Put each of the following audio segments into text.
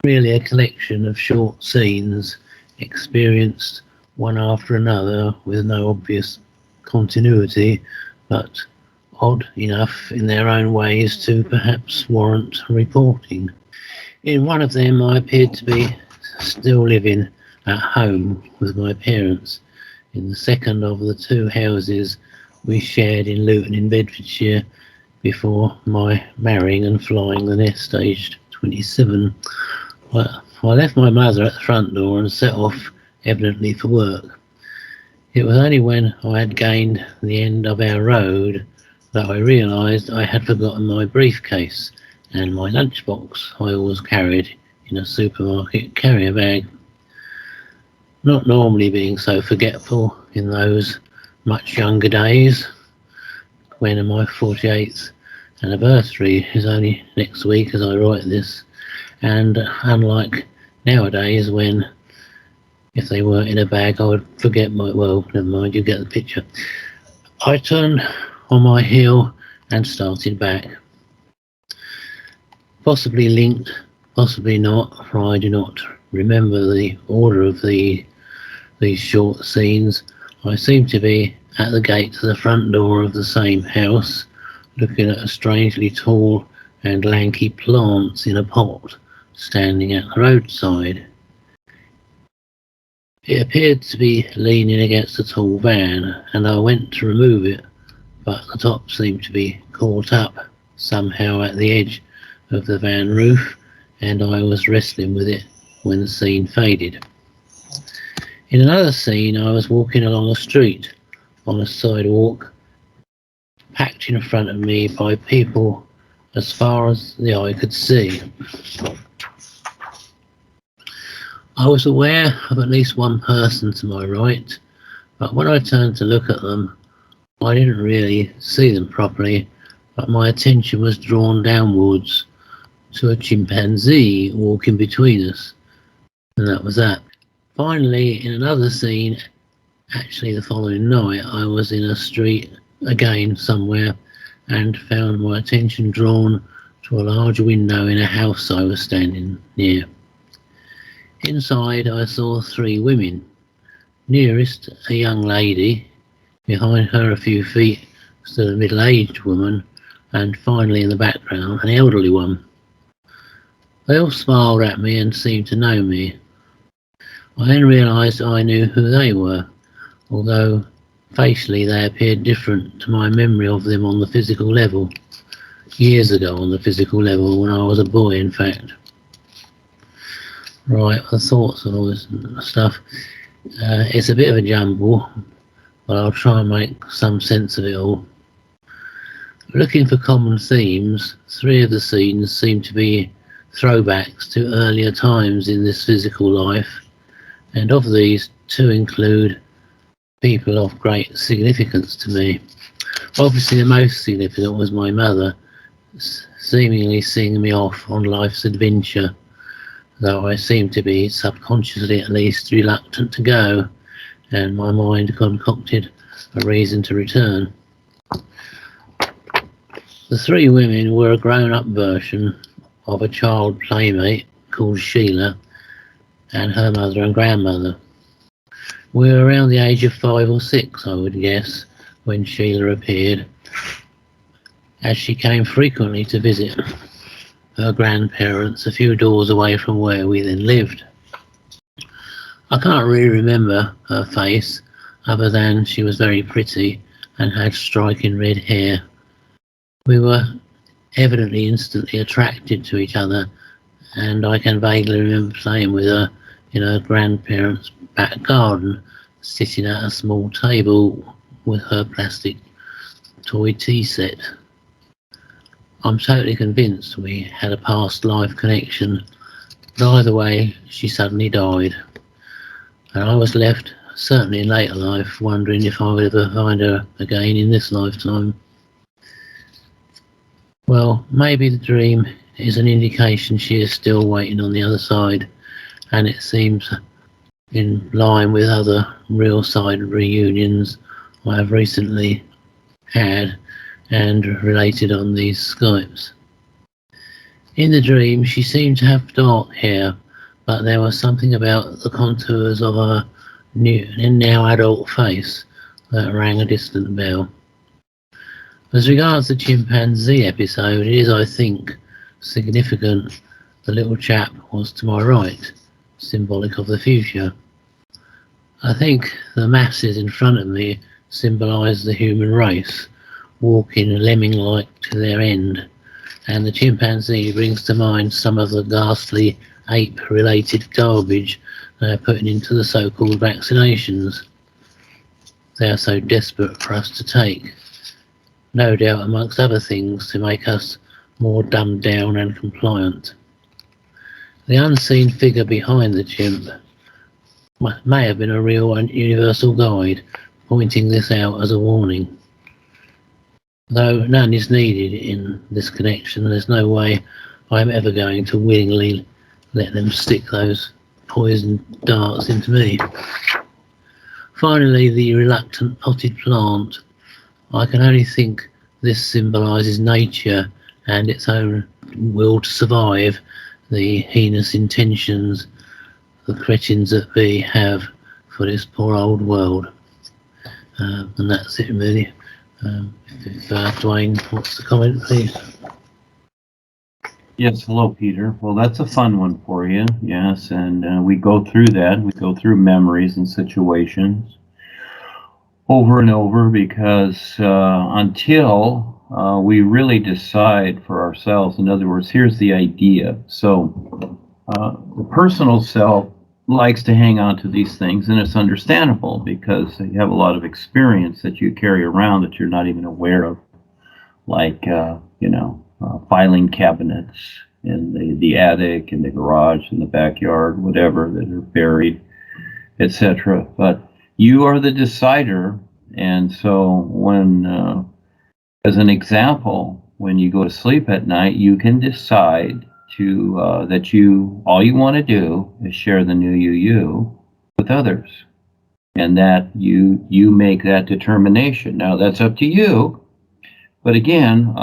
Really a collection of short scenes experienced one after another with no obvious continuity, but odd enough in their own ways to perhaps warrant reporting. In one of them I appeared to be still living at home with my parents. In the second of the two houses we shared in Luton in Bedfordshire before my marrying and flying the nest aged 27. I left my mother at the front door and set off, evidently for work. It was only when I had gained the end of our road that I realised I had forgotten my briefcase and my lunchbox I always carried in a supermarket carrier bag. Not normally being so forgetful in those much younger days, when my 48th anniversary is only next week as I write this, and unlike nowadays when if they weren't in a bag I would forget well, never mind, you get the picture. I turned on my heel and started back. Possibly linked, possibly not, for I do not remember the order of these short scenes. I seem to be at the gate to the front door of the same house, looking at a strangely tall and lanky plant in a pot standing at the roadside. It appeared to be leaning against a tall van, and I went to remove it, but the top seemed to be caught up somehow at the edge of the van roof, and I was wrestling with it when the scene faded. In another scene I was walking along a street on a sidewalk, packed in front of me by people as far as the eye could see. I was aware of at least one person to my right, but when I turned to look at them, I didn't really see them properly, but my attention was drawn downwards to a chimpanzee walking between us, and that was that. Finally, in another scene, actually the following night, I was in a street again somewhere and found my attention drawn to a large window in a house I was standing near. Inside I saw three women. Nearest, a young lady. Behind her a few feet stood a middle-aged woman, and finally in the background an elderly one. They all smiled at me and seemed to know me. I then realised I knew who they were, although facially they appeared different to my memory of them on the physical level. Years ago on the physical level, when I was a boy in fact. Right, the thoughts and all this stuff. It's a bit of a jumble, but I'll try and make some sense of it all. Looking for common themes, three of the scenes seem to be throwbacks to earlier times in this physical life, and of these, two include people of great significance to me. Obviously the most significant was my mother, seemingly seeing me off on life's adventure, though I seemed to be, subconsciously at least, reluctant to go, and my mind concocted a reason to return. The three women were a grown-up version of a child playmate called Sheila and her mother and grandmother. We were around the age of 5 or 6, I would guess, when Sheila appeared, as she came frequently to visit her grandparents a few doors away from where we then lived. I can't really remember her face, other than she was very pretty and had striking red hair. We were evidently instantly attracted to each other, and I can vaguely remember playing with her in her grandparents' back garden, sitting at a small table with her plastic toy tea set. I'm totally convinced we had a past life connection, but either way, she suddenly died, and I was left, certainly in later life, wondering if I would ever find her again in this lifetime. Well, maybe the dream is an indication she is still waiting on the other side, and it seems in line with other real side reunions I have recently had and related on these Skypes. In the dream, she seemed to have dark hair, but there was something about the contours of her new and now adult face that rang a distant bell. As regards the chimpanzee episode, it is, I think, significant the little chap was to my right, symbolic of the future. I think the masses in front of me symbolise the human race, walking lemming-like to their end, and the chimpanzee brings to mind some of the ghastly ape-related garbage they are putting into the so-called vaccinations they are so desperate for us to take, no doubt amongst other things to make us more dumbed down and compliant. The unseen figure behind the chimp may have been a real and universal guide, pointing this out as a warning. Though none is needed in this connection, there's no way I'm ever going to willingly let them stick those poison darts into me. Finally, the reluctant potted plant. I can only think this symbolises nature and its own will to survive the heinous intentions the cretins that be have for this poor old world. And that's it really. If Duane wants to comment, please. Yes, hello, Peter. Well, that's a fun one for you, yes, and we go through that. We go through memories and situations over and over because until we really decide for ourselves, in other words, here's the idea. So the personal self likes to hang on to these things, and it's understandable because you have a lot of experience that you carry around that you're not even aware of, like, filing cabinets in the attic, in the garage, in the backyard, whatever, that are buried, etc. But you are the decider, and so when, as an example, when you go to sleep at night, you can decide to that all you want to do is share the NUUU with others, and that you make that determination. Now that's up to you, but again,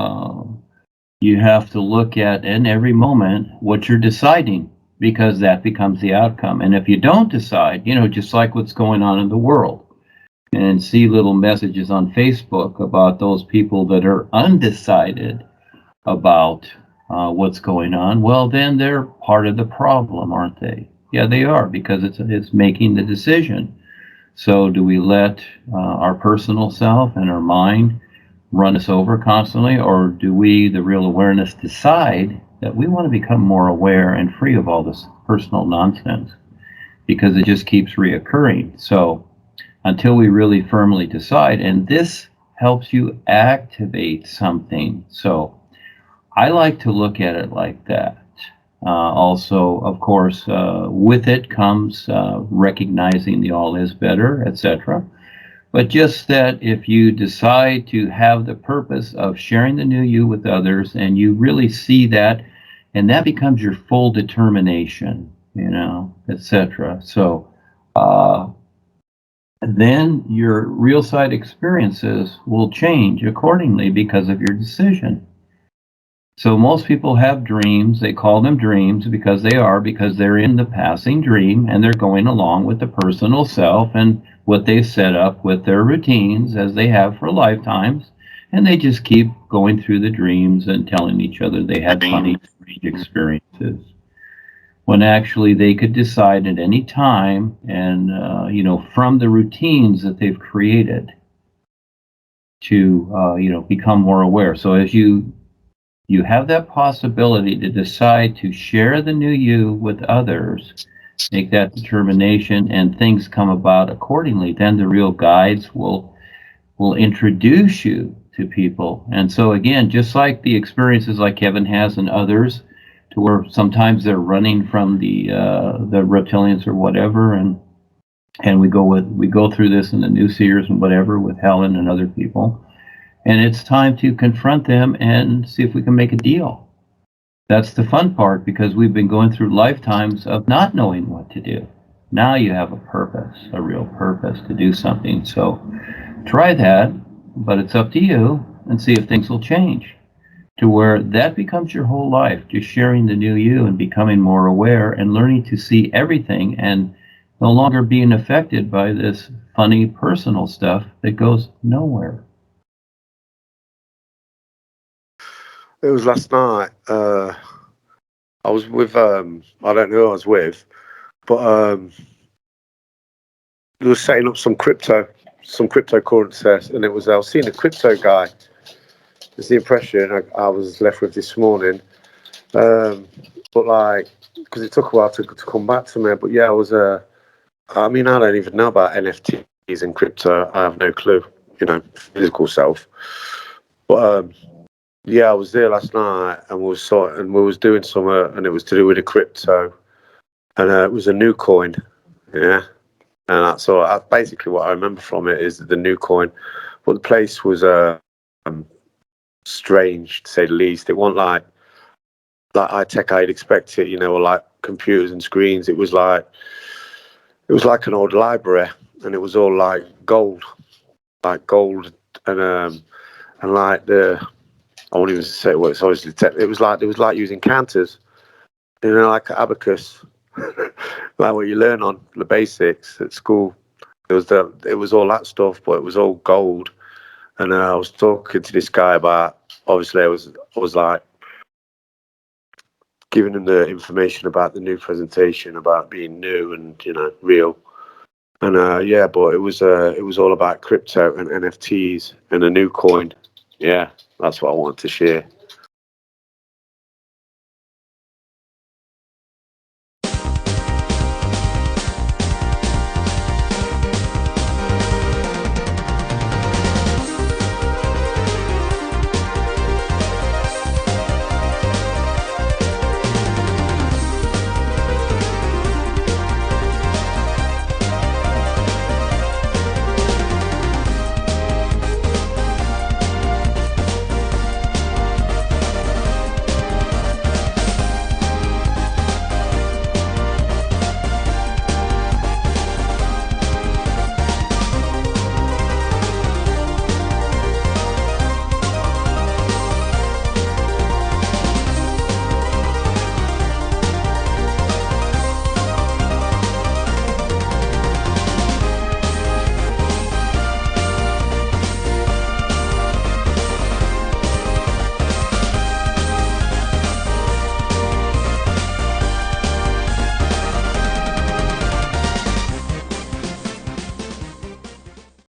you have to look at in every moment what you're deciding, because that becomes the outcome. And if you don't decide, just like what's going on in the world, and see little messages on Facebook about those people that are undecided about what's going on, well, then they're part of the problem, aren't they? Yeah, they are, because it's making the decision. So do we let our personal self and our mind run us over constantly, or do we, the real awareness, decide that we want to become more aware and free of all this personal nonsense, because it just keeps reoccurring? So until we really firmly decide, and this helps you activate something. So I like to look at it like that. Also, of course, with it comes recognizing the all is better, etc. But just that if you decide to have the purpose of sharing the NUUU with others, and you really see that, and that becomes your full determination, etc. So then your real side experiences will change accordingly because of your decision. So most people have dreams. They call them dreams because they're in the passing dream, and they're going along with the personal self and what they've set up with their routines as they have for lifetimes. And they just keep going through the dreams and telling each other they had funny, strange experiences, when actually they could decide at any time, and from the routines that they've created, to become more aware. So as you have that possibility to decide to share the NUUU with others, make that determination, and things come about accordingly, then the real guides will introduce you to people. And so again, just like the experiences like Kevin has and others, to where sometimes they're running from the reptilians or whatever, and we go through this in the New Seers and whatever with Helen and other people. And it's time to confront them and see if we can make a deal. That's the fun part, because we've been going through lifetimes of not knowing what to do. Now you have a purpose, a real purpose to do something. So try that, but it's up to you, and see if things will change. to where that becomes your whole life, just sharing the new you and becoming more aware and learning to see everything and no longer being affected by this funny personal stuff that goes nowhere. It was last night. I was with I don't know who I was with, but they were setting up some cryptocurrency, and I was seeing a crypto guy. It's the impression I was left with this morning. But like, because it took a while to come back to me. But yeah, I was I mean, I don't even know about NFTs and crypto. I have no clue, physical self. But yeah, I was there last night, and we was doing some, and it was to do with a crypto, and it was a new coin, yeah. And that's all. That's basically what I remember from it is the new coin. But the place was strange, to say the least. It wasn't like high tech I'd expect it, or like computers and screens. It was like an old library, and it was all like gold, and like I won't even say what it's obviously. It was like using counters, like abacus, like what you learn on the basics at school. It was all that stuff, but it was all gold. And I was talking to this guy about. Obviously, I was like giving him the information about the new presentation, about being new and real. And yeah, but it was all about crypto and NFTs and a new coin. Yeah, that's what I wanted to share.